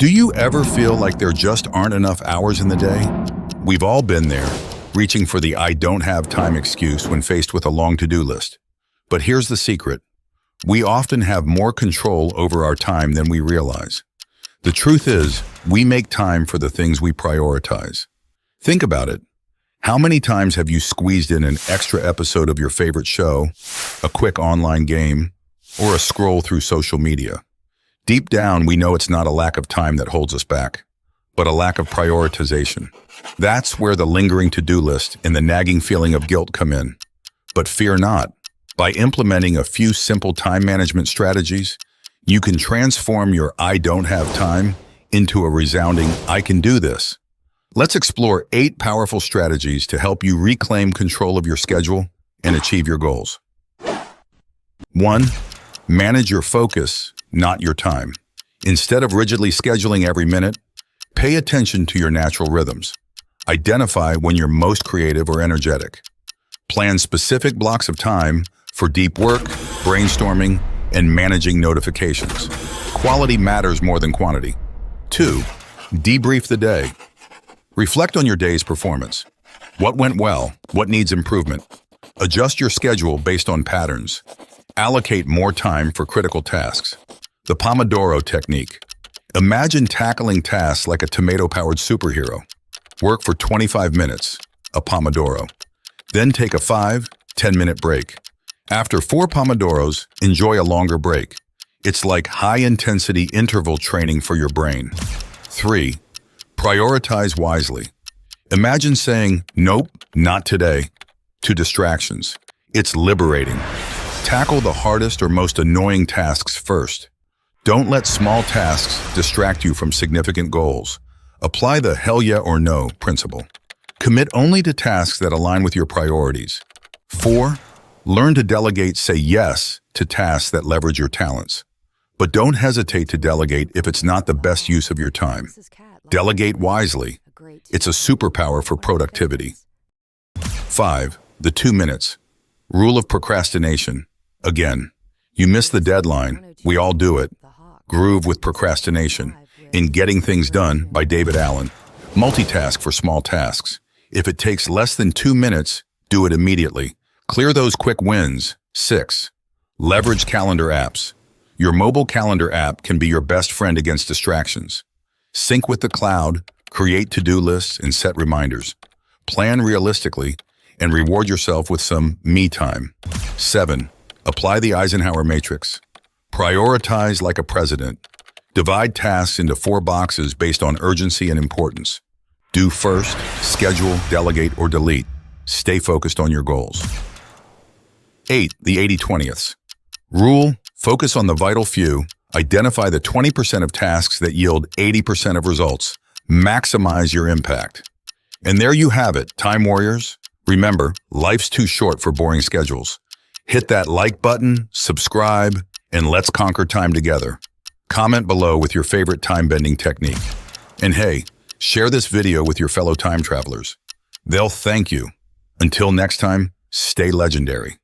Do you ever feel like there just aren't enough hours in the day? We've all been there, reaching for the "I don't have time" excuse when faced with a long to-do list. But here's the secret. We often have more control over our time than we realize. The truth is, we make time for the things we prioritize. Think about it. How many times have you squeezed in an extra episode of your favorite show, a quick online game, or a scroll through social media? Deep down, we know it's not a lack of time that holds us back, but a lack of prioritization. That's where the lingering to-do list and the nagging feeling of guilt come in. But fear not. By implementing a few simple time management strategies, you can transform your "I don't have time" into a resounding "I can do this." Let's explore 8 powerful strategies to help you reclaim control of your schedule and achieve your goals. 1. Manage your focus, not your time. Instead of rigidly scheduling every minute, pay attention to your natural rhythms. Identify when you're most creative or energetic. Plan specific blocks of time for deep work, brainstorming, and managing notifications. Quality matters more than quantity. 2. Debrief the day. Reflect on your day's performance. What went well? What needs improvement? Adjust your schedule based on patterns. Allocate more time for critical tasks. The Pomodoro technique. Imagine tackling tasks like a tomato-powered superhero. Work for 25 minutes, a Pomodoro. Then take a 5-10-minute break. After 4 Pomodoros, enjoy a longer break. It's like high-intensity interval training for your brain. 3. Prioritize wisely. Imagine saying, "Nope, not today," to distractions. It's liberating. Tackle the hardest or most annoying tasks first. Don't let small tasks distract you from significant goals. Apply the "hell yeah or no" principle. Commit only to tasks that align with your priorities. 4. Learn to delegate. Say yes to tasks that leverage your talents. But don't hesitate to delegate if it's not the best use of your time. Delegate wisely. It's a superpower for productivity. 5. The 2 minutes. Rule of procrastination. Again, you miss the deadline. We all do it. Groove with procrastination. In Getting Things Done by David Allen. Multitask for small tasks. If it takes less than 2 minutes, do it immediately. Clear those quick wins. 6. Leverage calendar apps. Your mobile calendar app can be your best friend against distractions. Sync with the cloud, create to-do lists, and set reminders. Plan realistically and reward yourself with some me time. 7. Apply the Eisenhower matrix. Prioritize like a president. Divide tasks into 4 boxes based on urgency and importance. Do first, schedule, delegate, or delete. Stay focused on your goals. 8. The 80/20ths. Rule: focus on the vital few. Identify the 20% of tasks that yield 80% of results. Maximize your impact. And there you have it, time warriors. Remember, life's too short for boring schedules. Hit that like button, subscribe, and let's conquer time together. Comment below with your favorite time-bending technique. And hey, share this video with your fellow time travelers. They'll thank you. Until next time, stay legendary.